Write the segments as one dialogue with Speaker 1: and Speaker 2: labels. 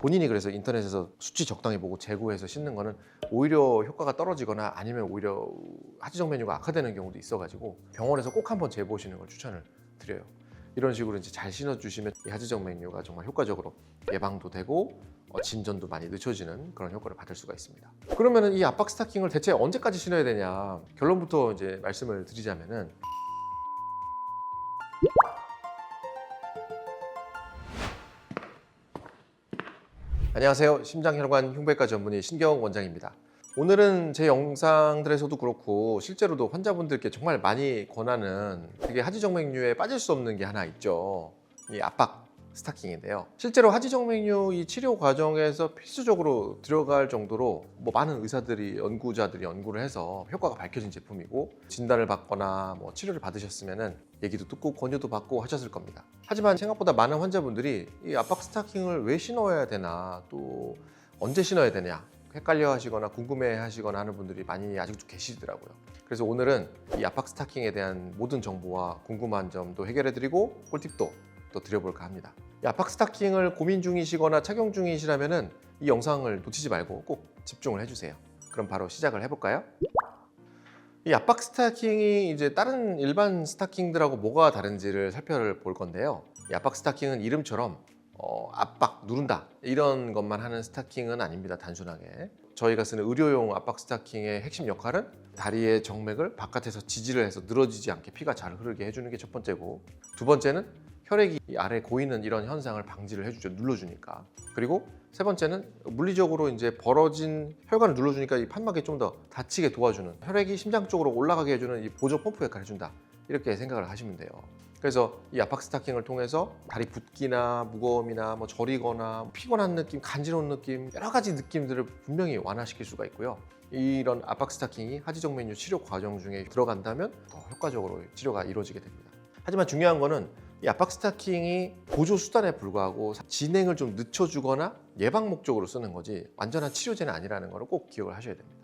Speaker 1: 본인이 그래서 인터넷에서 수치 적당히 보고 재고해서 신는 거는 오히려 효과가 떨어지거나 아니면 오히려 하지정 메뉴가 악화되는 경우도 있어가지고 병원에서 꼭 한번 재보시는 걸 추천을 드려요. 이런 식으로 이제 잘 신어주시면 이 하지정 메뉴가 정말 효과적으로 예방도 되고 진전도 많이 늦춰지는 그런 효과를 받을 수가 있습니다. 그러면은 이 압박 스타킹을 대체 언제까지 신어야 되냐, 결론부터 이제 말씀을 드리자면은, 안녕하세요. 심장혈관 흉부외과 전문의 신경 원장입니다. 오늘은 제 영상들에서도 그렇고 실제로도 환자분들께 정말 많이 권하는 되게 하지정맥류에 빠질 수 없는 게 하나 있죠. 이 압박 스타킹인데요. 실제로 하지정맥류 이 치료 과정에서 필수적으로 들어갈 정도로 많은 의사들이, 연구자들이 연구를 해서 효과가 밝혀진 제품이고, 진단을 받거나 치료를 받으셨으면은 얘기도 듣고 권유도 받고 하셨을 겁니다. 하지만 생각보다 많은 환자분들이 이 압박 스타킹을 왜 신어야 되나, 또 언제 신어야 되냐 헷갈려 하시거나 궁금해 하시거나 하는 분들이 많이 아직도 계시더라고요. 그래서 오늘은 이 압박 스타킹에 대한 모든 정보와 궁금한 점도 해결해 드리고 꿀팁도 또 드려볼까 합니다. 이 압박 스타킹을 고민 중이시거나 착용 중이시라면은 이 영상을 놓치지 말고 꼭 집중을 해주세요. 그럼 바로 시작을 해볼까요? 이 압박 스타킹이 이제 다른 일반 스타킹들하고 뭐가 다른지를 살펴볼 건데요. 이 압박 스타킹은 이름처럼 압박, 누른다 이런 것만 하는 스타킹은 아닙니다. 단순하게 저희가 쓰는 의료용 압박 스타킹의 핵심 역할은 다리의 정맥을 바깥에서 지지를 해서 늘어지지 않게 피가 잘 흐르게 해주는 게 첫 번째고, 두 번째는 혈액이 아래 고이는 이런 현상을 방지를 해주죠. 눌러주니까. 그리고 세 번째는 물리적으로 이제 벌어진 혈관을 눌러주니까 이 판막에 좀 더 닫히게 도와주는, 혈액이 심장 쪽으로 올라가게 해주는 이 보조 펌프 역할을 해준다, 이렇게 생각을 하시면 돼요. 그래서 이 압박 스타킹을 통해서 다리 붓기나 무거움이나 저리거나 피곤한 느낌, 간지러운 느낌, 여러 가지 느낌들을 분명히 완화시킬 수가 있고요. 이런 압박 스타킹이 하지정맥류 치료 과정 중에 들어간다면 더 효과적으로 치료가 이루어지게 됩니다. 하지만 중요한 거는 이 압박 스타킹이 보조 수단에 불과하고 진행을 좀 늦춰주거나 예방 목적으로 쓰는 거지 완전한 치료제는 아니라는 걸 꼭 기억을 하셔야 됩니다.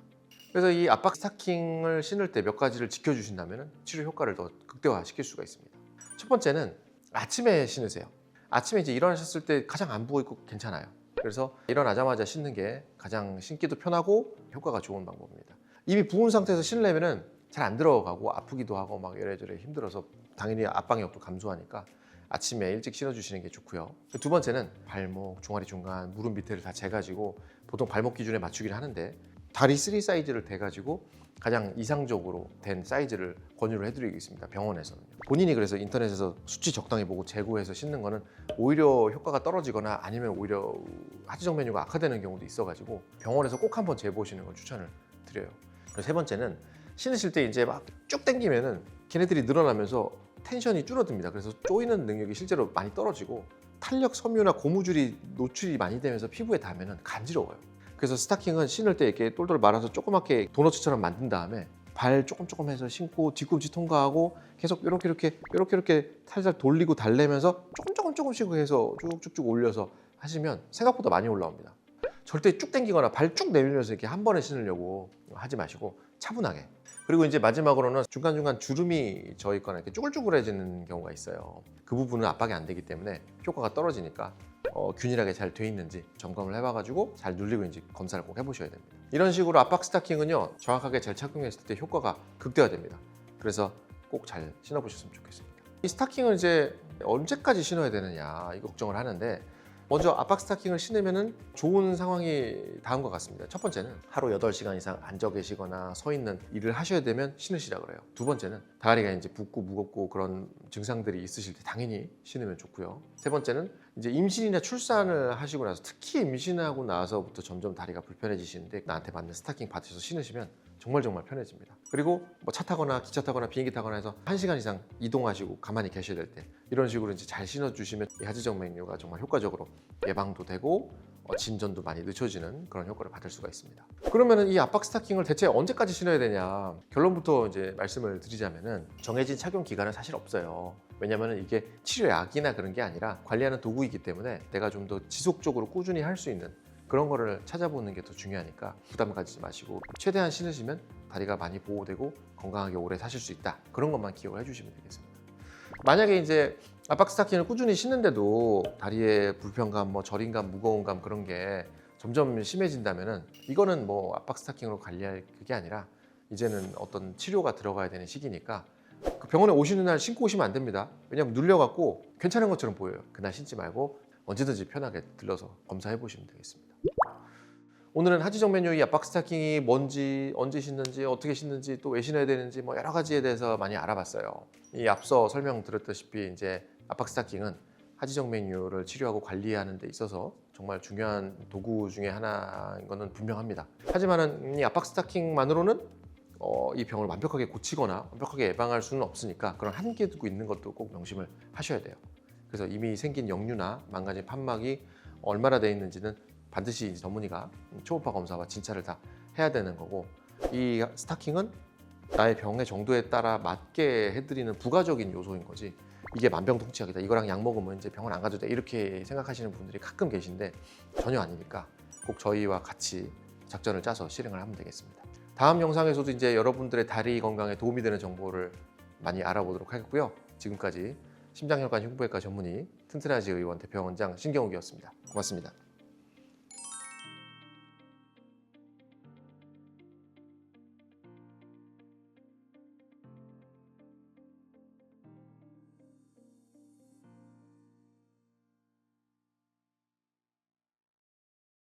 Speaker 1: 그래서 이 압박 스타킹을 신을 때 몇 가지를 지켜주신다면 치료 효과를 더 극대화시킬 수가 있습니다. 첫 번째는 아침에 신으세요. 아침에 이제 일어나셨을 때 가장 안 부어 있고 괜찮아요. 그래서 일어나자마자 신는 게 가장 신기도 편하고 효과가 좋은 방법입니다. 이미 부은 상태에서 신으려면 잘 안 들어가고 아프기도 하고 이래저래 힘들어서 당연히 압박력도 감소하니까 아침에 일찍 신어주시는 게 좋고요. 두 번째는 발목, 종아리 중간, 무릎 밑에를 다 재가지고 보통 발목 기준에 맞추긴 하는데 다리 3 사이즈를 대가지고 가장 이상적으로 된 사이즈를 권유를 해드리고 있습니다. 병원에서는. 본인이 그래서 인터넷에서 수치 적당히 보고 재고해서 신는 거는 오히려 효과가 떨어지거나 아니면 오히려 하지정 메뉴가 악화되는 경우도 있어가지고 병원에서 꼭 한번 재보시는 걸 추천을 드려요. 세 번째는 신으실 때 이제 막 쭉 당기면은 걔네들이 늘어나면서 텐션이 줄어듭니다. 그래서 조이는 능력이 실제로 많이 떨어지고 탄력 섬유나 고무줄이 노출이 많이 되면서 피부에 닿으면 간지러워요. 그래서 스타킹은 신을 때 이렇게 똘똘 말아서 조그맣게 도너츠처럼 만든 다음에 발 조금 해서 신고 뒤꿈치 통과하고 계속 이렇게 살살 돌리고 달래면서 조금씩 해서 쭉쭉쭉 올려서 하시면 생각보다 많이 올라옵니다. 절대 쭉 당기거나 발 쭉 내밀면서 이렇게 한 번에 신으려고 하지 마시고 차분하게. 그리고 이제 마지막으로는 중간중간 주름이 져 있거나 이렇게 쭈글쭈글해지는 경우가 있어요. 그 부분은 압박이 안 되기 때문에 효과가 떨어지니까 균일하게 잘 돼 있는지 점검을 해봐가지고 잘 눌리고 있는지 검사를 꼭 해보셔야 됩니다. 이런 식으로 압박 스타킹은요, 정확하게 잘 착용했을 때 효과가 극대화됩니다. 그래서 꼭 잘 신어보셨으면 좋겠습니다. 이 스타킹을 이제 언제까지 신어야 되느냐 이 걱정을 하는데, 먼저 압박 스타킹을 신으면 좋은 상황이 다음과 같습니다. 첫 번째는 하루 8시간 이상 앉아 계시거나 서 있는 일을 하셔야 되면 신으시라 그래요. 두 번째는 다리가 이제 붓고 무겁고 그런 증상들이 있으실 때 당연히 신으면 좋고요. 세 번째는 이제 임신이나 출산을 하시고 나서, 특히 임신하고 나서부터 점점 다리가 불편해지시는데 나한테 맞는 스타킹 받으셔서 신으시면 정말 편해집니다. 그리고 차 타거나 기차 타거나 비행기 타거나 해서 1시간 이상 이동하시고 가만히 계셔야 될 때 이런 식으로 이제 잘 신어주시면 이 하지정맥류가 정말 효과적으로 예방도 되고 진전도 많이 늦춰지는 그런 효과를 받을 수가 있습니다. 그러면은 이 압박 스타킹을 대체 언제까지 신어야 되냐, 결론부터 이제 말씀을 드리자면은 정해진 착용 기간은 사실 없어요. 왜냐하면 이게 치료약이나 그런 게 아니라 관리하는 도구이기 때문에 내가 좀 더 지속적으로 꾸준히 할 수 있는 그런 거를 찾아보는 게 더 중요하니까 부담 가지지 마시고 최대한 신으시면 다리가 많이 보호되고 건강하게 오래 사실 수 있다, 그런 것만 기억을 해주시면 되겠습니다. 만약에 이제 압박 스타킹을 꾸준히 신는데도 다리에 불편감, 뭐 저림감, 무거움감 그런 게 점점 심해진다면은 이거는 뭐 압박 스타킹으로 관리할 그게 아니라 이제는 어떤 치료가 들어가야 되는 시기니까 그 병원에 오시는 날 신고 오시면 안 됩니다. 왜냐하면 눌려갖고 괜찮은 것처럼 보여요. 그날 신지 말고 언제든지 편하게 들러서 검사해 보시면 되겠습니다. 오늘은 하지정맥류의 압박 스타킹이 뭔지, 언제 신는지, 어떻게 신는지, 또 왜 신어야 되는지 뭐 여러 가지에 대해서 많이 알아봤어요. 이 앞서 설명드렸다시피 이제 압박 스타킹은 하지정맥류를 치료하고 관리하는 데 있어서 정말 중요한 도구 중에 하나인 것은 분명합니다. 하지만은 이 압박 스타킹만으로는 이 병을 완벽하게 고치거나 완벽하게 예방할 수는 없으니까 그런 한계 두고 있는 것도 꼭 명심을 하셔야 돼요. 그래서 이미 생긴 역류나 망가진 판막이 얼마나 돼 있는지는 반드시 전문의가 초음파 검사와 진찰을 다 해야 되는 거고, 이 스타킹은 나의 병의 정도에 따라 맞게 해드리는 부가적인 요소인 거지 이게 만병통치약이다, 이거랑 약 먹으면 이제 병원 안 가도 돼, 이렇게 생각하시는 분들이 가끔 계신데 전혀 아니니까 꼭 저희와 같이 작전을 짜서 실행을 하면 되겠습니다. 다음 영상에서도 이제 여러분들의 다리 건강에 도움이 되는 정보를 많이 알아보도록 하겠고요. 지금까지 심장혈관 흉부외과 전문의 튼튼하지 의원 대표원장 신경욱이었습니다. 고맙습니다.